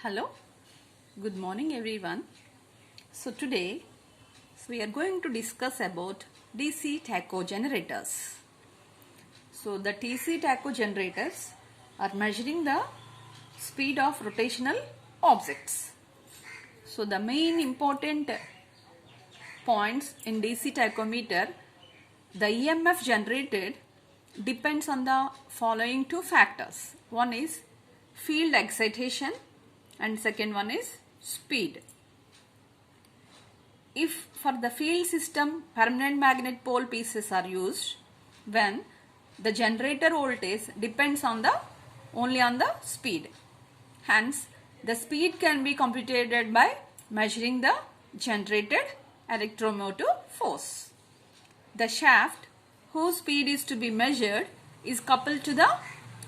Hello, good morning everyone. So today we are going to discuss about DC tacho generators. So the DC tacho generators are measuring the speed of rotational objects. So the main important points in DC tachometer, the EMF generated depends on the following two factors. One is field excitation and second one is speed. If for the field system permanent magnet pole pieces are used, when the generator voltage depends on only on the speed. Hence, the speed can be computed by measuring the generated electromotive force. The shaft whose speed is to be measured is coupled to the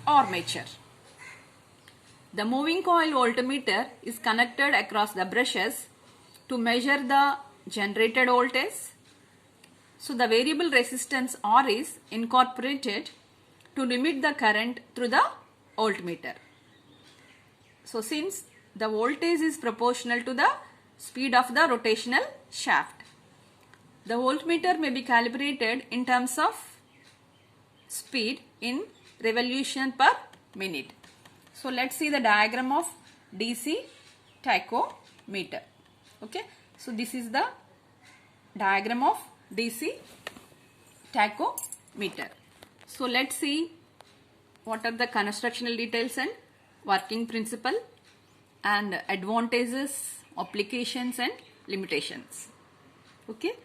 armature. The moving coil voltmeter is connected across the brushes to measure the generated voltage. So the variable resistance R is incorporated to limit the current through the voltmeter. So since the voltage is proportional to the speed of the rotational shaft, the voltmeter may be calibrated in terms of speed in revolution per minute. So let's see the diagram of DC tachometer. Okay, so this is the diagram of DC tachometer. So let's see what are the constructional details and working principle and advantages, applications and limitations. Okay,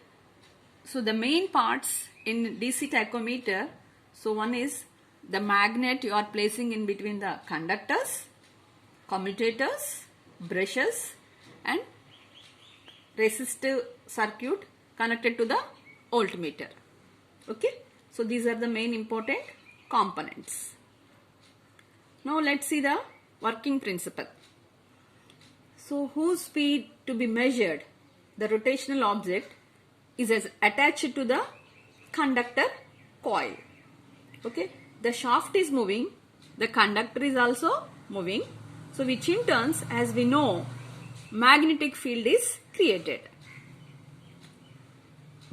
so the main parts in DC tachometer, so one is the magnet you are placing in between the conductors, commutators, brushes and resistive circuit connected to the voltmeter. Okay, so these are the main important components. Now let's see the working principle. So whose speed to be measured, the rotational object is attached to the conductor coil. Okay, the shaft is moving, the conductor is also moving, so which in turn, as we know, magnetic field is created.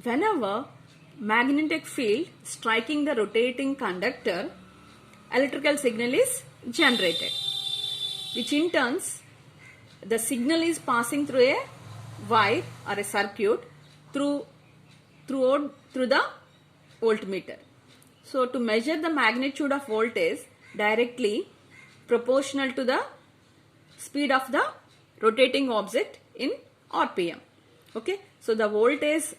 Whenever magnetic field striking the rotating conductor, electrical signal is generated, which in turn the signal is passing through a wire or a circuit through the voltmeter. So to measure the magnitude of voltage directly proportional to the speed of the rotating object in RPM. Okay, so the voltage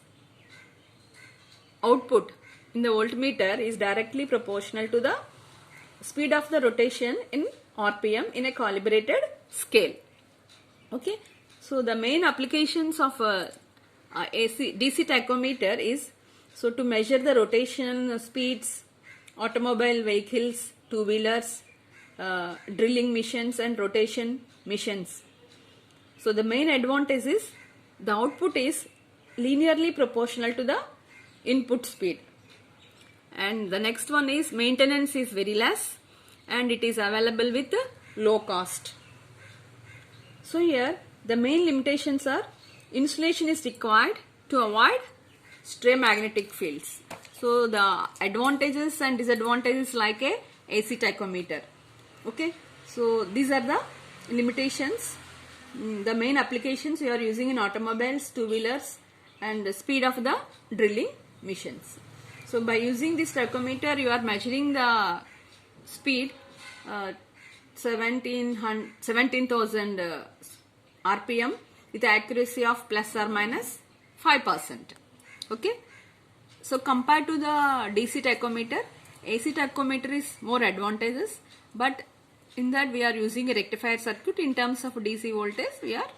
output in the voltmeter is directly proportional to the speed of the rotation in RPM in a calibrated scale. Okay, so the main applications of DC tachometer is to measure the rotation speeds, automobile vehicles, two-wheelers, drilling machines and rotation machines. So the main advantage is the output is linearly proportional to the input speed. And the next one is maintenance is very less and it is available with low cost. So here the main limitations are insulation is required to avoid stray magnetic fields. So the advantages and disadvantages like a AC tachometer. Okay, so these are the limitations. The main applications you are using in automobiles, two-wheelers and the speed of the drilling machines. So by using this tachometer you are measuring the speed 17,000 RPM with accuracy of plus or minus 5%. Okay, so compared to the DC tachometer, AC tachometer is more advantageous, but in that we are using a rectifier circuit. In terms of DC voltage we are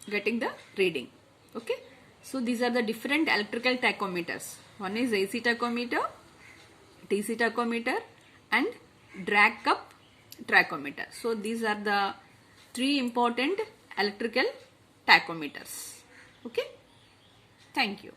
getting the reading. Okay, so these are the different electrical tachometers. One is AC tachometer, DC tachometer and drag cup tachometer. So these are the three important electrical tachometers. Okay, thank you.